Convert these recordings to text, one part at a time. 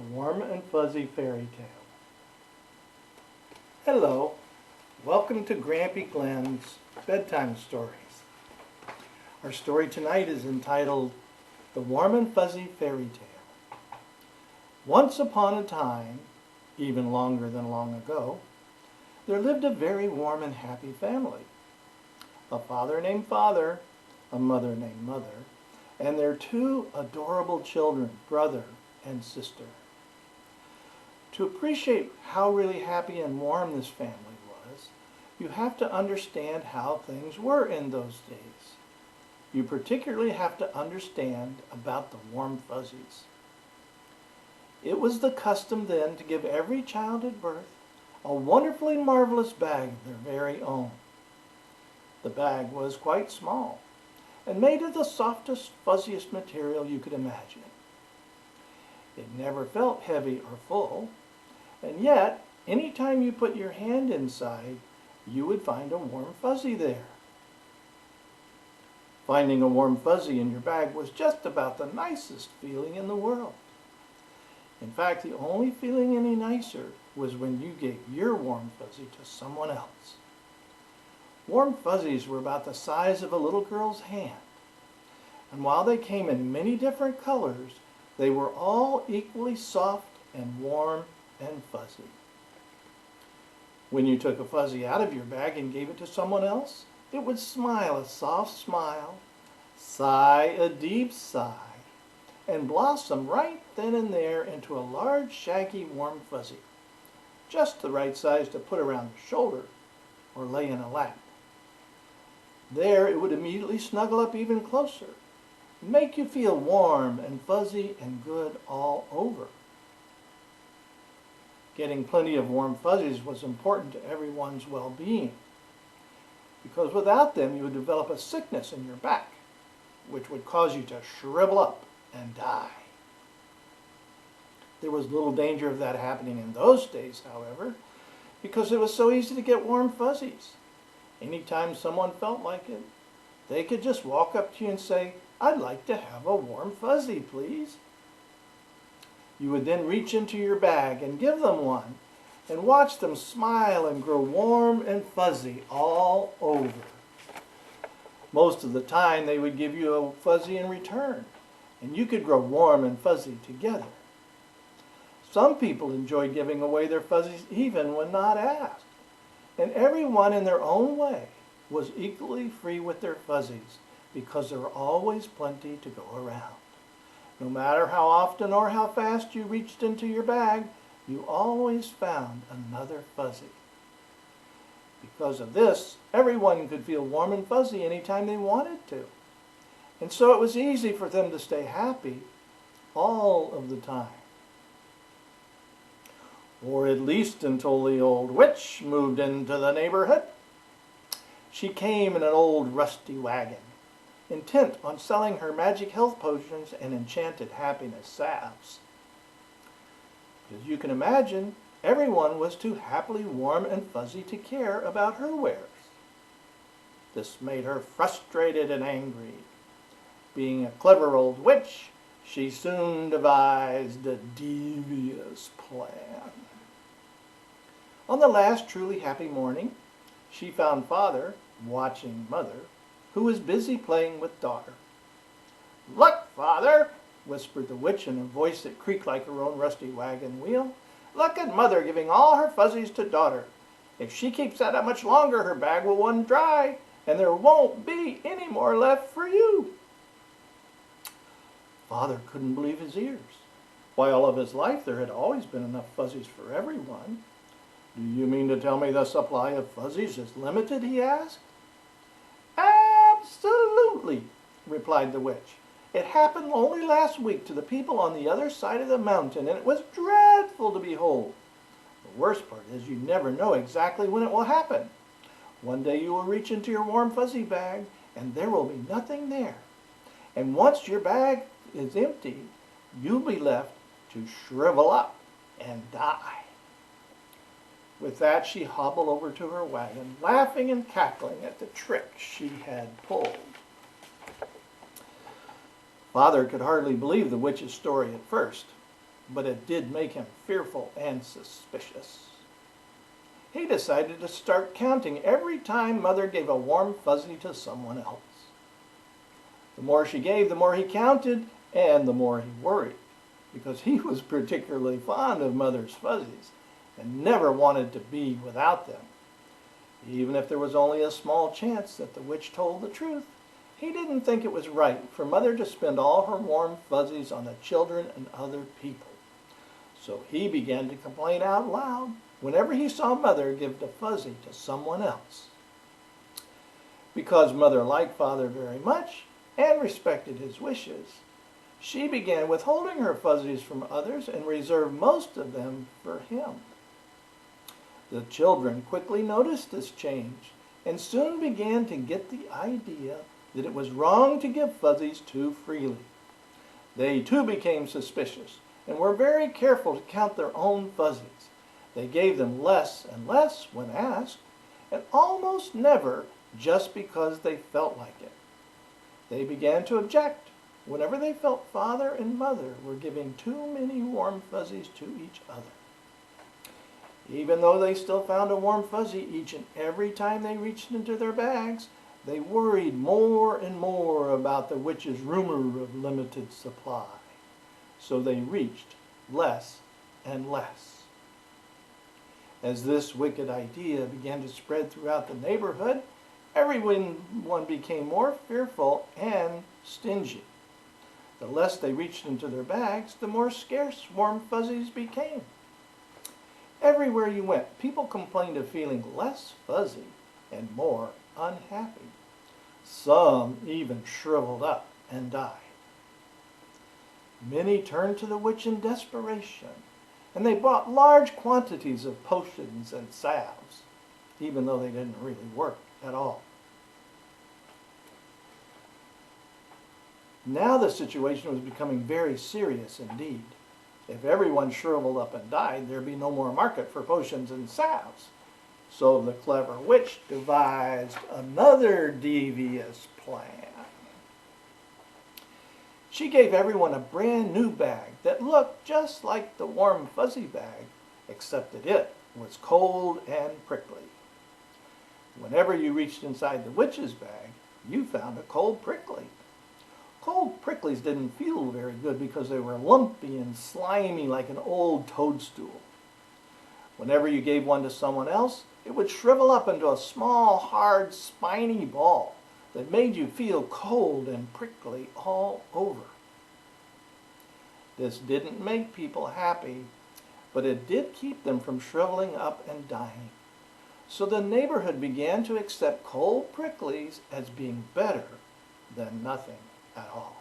Warm and Fuzzy Fairy Tale. Hello, welcome to Grampy Glenn's Bedtime Stories. Our story tonight is entitled The Warm and Fuzzy Fairy Tale. Once upon a time, even longer than long ago, there lived a very warm and happy family. A father named Father, a mother named Mother, and their two adorable children, brother and sister. To appreciate how really happy and warm this family was, you have to understand how things were in those days. You particularly have to understand about the warm fuzzies. It was the custom then to give every child at birth a wonderfully marvelous bag of their very own. The bag was quite small and made of the softest, fuzziest material you could imagine. It never felt heavy or full, and yet, any time you put your hand inside, you would find a warm fuzzy there. Finding a warm fuzzy in your bag was just about the nicest feeling in the world. In fact, the only feeling any nicer was when you gave your warm fuzzy to someone else. Warm fuzzies were about the size of a little girl's hand, and while they came in many different colors, they were all equally soft and warm and fuzzy. When you took a fuzzy out of your bag and gave it to someone else, it would smile a soft smile, sigh a deep sigh, and blossom right then and there into a large, shaggy, warm fuzzy, just the right size to put around the shoulder or lay in a lap. There it would immediately snuggle up even closer, make you feel warm and fuzzy and good all over. Getting plenty of warm fuzzies was important to everyone's well-being, because without them you would develop a sickness in your back, which would cause you to shrivel up and die. There was little danger of that happening in those days, however, because it was so easy to get warm fuzzies. Anytime someone felt like it, they could just walk up to you and say, "I'd like to have a warm fuzzy, please." You would then reach into your bag and give them one and watch them smile and grow warm and fuzzy all over. Most of the time they would give you a fuzzy in return, and you could grow warm and fuzzy together. Some people enjoyed giving away their fuzzies even when not asked, and everyone in their own way was equally free with their fuzzies because there were always plenty to go around. No matter how often or how fast you reached into your bag, you always found another fuzzy. Because of this, everyone could feel warm and fuzzy anytime they wanted to. And so it was easy for them to stay happy all of the time. Or at least until the old witch moved into the neighborhood. She came in an old rusty wagon, intent on selling her magic health potions and enchanted happiness salves. As you can imagine, everyone was too happily warm and fuzzy to care about her wares. This made her frustrated and angry. Being a clever old witch, she soon devised a devious plan. On the last truly happy morning, she found Father watching Mother, who was busy playing with Daughter. "Look, Father," whispered the witch in a voice that creaked like her own rusty wagon wheel. "Look at Mother giving all her fuzzies to Daughter. If she keeps that up much longer, her bag will run dry, and there won't be any more left for you." Father couldn't believe his ears. Why, all of his life there had always been enough fuzzies for everyone. "Do you mean to tell me the supply of fuzzies is limited?" he asked. "Absolutely," replied the witch. "It happened only last week to the people on the other side of the mountain, and it was dreadful to behold. The worst part is you never know exactly when it will happen. One day you will reach into your warm fuzzy bag, and there will be nothing there. And once your bag is empty, you'll be left to shrivel up and die." With that, she hobbled over to her wagon, laughing and cackling at the trick she had pulled. Father could hardly believe the witch's story at first, but it did make him fearful and suspicious. He decided to start counting every time Mother gave a warm fuzzy to someone else. The more she gave, the more he counted, and the more he worried, because he was particularly fond of Mother's fuzzies and never wanted to be without them. Even if there was only a small chance that the witch told the truth, he didn't think it was right for Mother to spend all her warm fuzzies on the children and other people. So he began to complain out loud whenever he saw Mother give the fuzzy to someone else. Because Mother liked Father very much and respected his wishes, she began withholding her fuzzies from others and reserved most of them for him. The children quickly noticed this change and soon began to get the idea that it was wrong to give fuzzies too freely. They too became suspicious and were very careful to count their own fuzzies. They gave them less and less when asked, and almost never just because they felt like it. They began to object whenever they felt Father and Mother were giving too many warm fuzzies to each other. Even though they still found a warm fuzzy each and every time they reached into their bags, they worried more and more about the witch's rumor of limited supply. So they reached less and less. As this wicked idea began to spread throughout the neighborhood, everyone became more fearful and stingy. The less they reached into their bags, the more scarce warm fuzzies became. Everywhere you went, people complained of feeling less fuzzy and more unhappy. Some even shriveled up and died. Many turned to the witch in desperation, and they bought large quantities of potions and salves, even though they didn't really work at all. Now the situation was becoming very serious indeed. If everyone shriveled up and died, there'd be no more market for potions and salves. So the clever witch devised another devious plan. She gave everyone a brand new bag that looked just like the warm fuzzy bag, except that it was cold and prickly. Whenever you reached inside the witch's bag, you found a cold prickly. Cold pricklies didn't feel very good because they were lumpy and slimy like an old toadstool. Whenever you gave one to someone else, it would shrivel up into a small, hard, spiny ball that made you feel cold and prickly all over. This didn't make people happy, but it did keep them from shriveling up and dying. So the neighborhood began to accept cold pricklies as being better than nothing at all.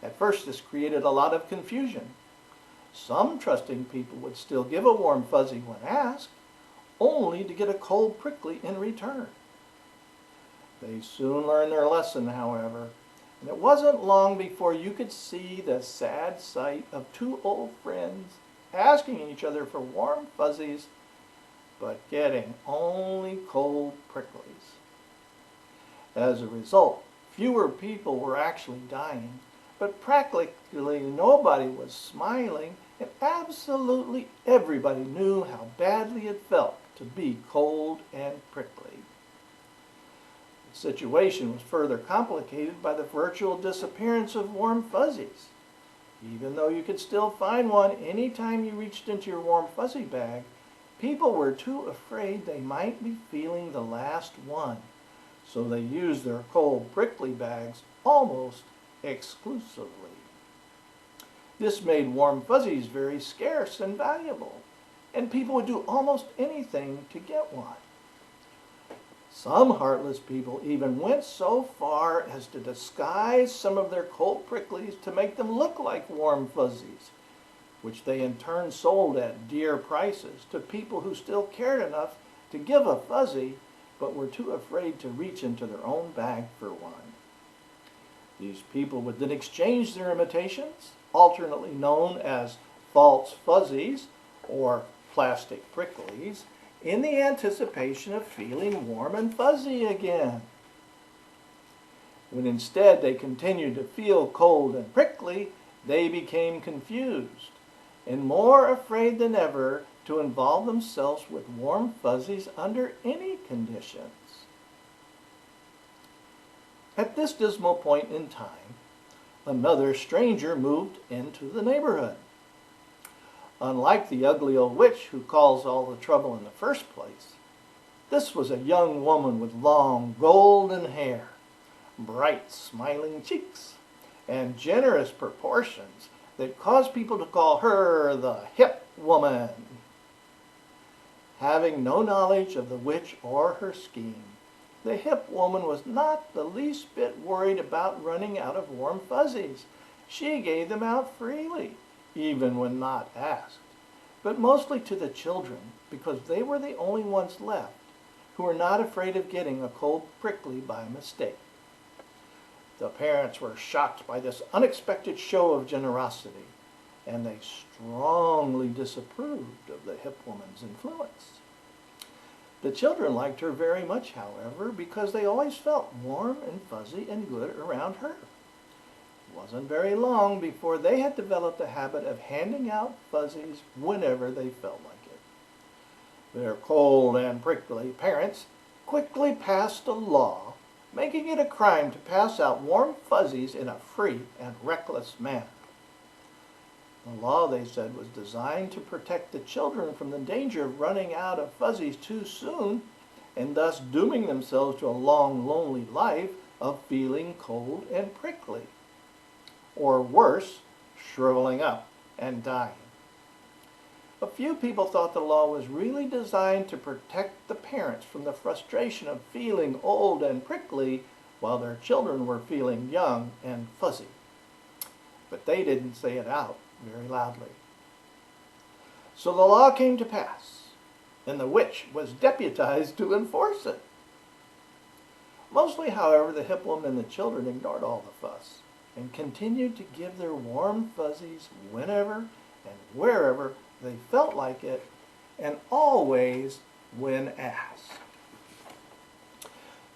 At first, this created a lot of confusion. Some trusting people would still give a warm fuzzy when asked, only to get a cold prickly in return. They soon learned their lesson, however, and it wasn't long before you could see the sad sight of two old friends asking each other for warm fuzzies, but getting only cold pricklies. As a result, fewer people were actually dying, but practically nobody was smiling, and absolutely everybody knew how badly it felt to be cold and prickly. The situation was further complicated by the virtual disappearance of warm fuzzies. Even though you could still find one anytime you reached into your warm fuzzy bag, people were too afraid they might be feeling the last one, so they used their cold prickly bags almost exclusively. This made warm fuzzies very scarce and valuable, and people would do almost anything to get one. Some heartless people even went so far as to disguise some of their cold pricklies to make them look like warm fuzzies, which they in turn sold at dear prices to people who still cared enough to give a fuzzy but were too afraid to reach into their own bag for one. These people would then exchange their imitations, alternately known as false fuzzies or plastic pricklies, in the anticipation of feeling warm and fuzzy again. When instead they continued to feel cold and prickly, they became confused and more afraid than ever to involve themselves with warm fuzzies under any conditions. At this dismal point in time, another stranger moved into the neighborhood. Unlike the ugly old witch who caused all the trouble in the first place, this was a young woman with long golden hair, bright smiling cheeks, and generous proportions that caused people to call her the hip woman. Having no knowledge of the witch or her scheme, the hip woman was not the least bit worried about running out of warm fuzzies. She gave them out freely, even when not asked, but mostly to the children because they were the only ones left who were not afraid of getting a cold prickly by mistake. The parents were shocked by this unexpected show of generosity, and they strongly disapproved of the hip woman's influence. The children liked her very much, however, because they always felt warm and fuzzy and good around her. It wasn't very long before they had developed a habit of handing out fuzzies whenever they felt like it. Their cold and prickly parents quickly passed a law making it a crime to pass out warm fuzzies in a free and reckless manner. The law, they said, was designed to protect the children from the danger of running out of fuzzies too soon and thus dooming themselves to a long, lonely life of feeling cold and prickly, or worse, shriveling up and dying. A few people thought the law was really designed to protect the parents from the frustration of feeling old and prickly while their children were feeling young and fuzzy. But they didn't say it out very loudly. So the law came to pass, and the witch was deputized to enforce it. Mostly, however, the hip woman and the children ignored all the fuss and continued to give their warm fuzzies whenever and wherever they felt like it, and always when asked.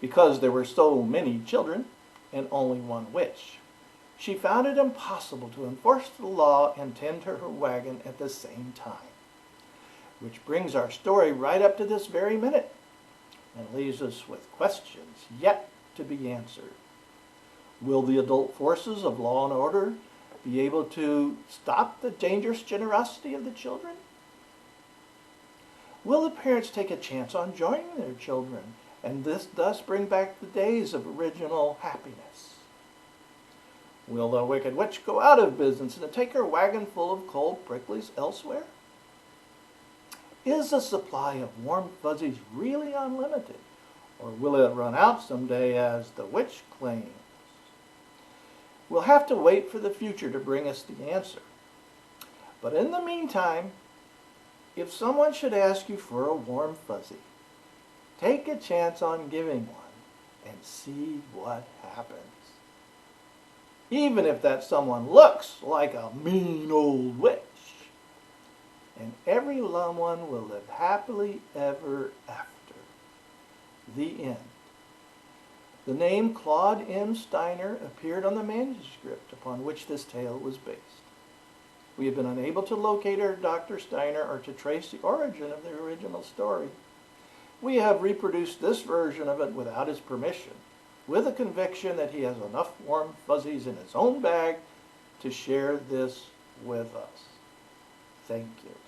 Because there were so many children and only one witch, she found it impossible to enforce the law and tend to her wagon at the same time. Which brings our story right up to this very minute and leaves us with questions yet to be answered. Will the adult forces of law and order be able to stop the dangerous generosity of the children? Will the parents take a chance on joining their children and thus bring back the days of original happiness? Will the wicked witch go out of business and take her wagon full of cold pricklies elsewhere? Is the supply of warm fuzzies really unlimited, or will it run out someday as the witch claims? We'll have to wait for the future to bring us the answer. But in the meantime, if someone should ask you for a warm fuzzy, take a chance on giving one and see what happens. Even if that someone looks like a mean old witch. And every loved one will live happily ever after. The end. The name Claude M. Steiner appeared on the manuscript upon which this tale was based. We have been unable to locate Dr. Steiner or to trace the origin of the original story. We have reproduced this version of it without his permission, with a conviction that he has enough warm fuzzies in his own bag to share this with us. Thank you.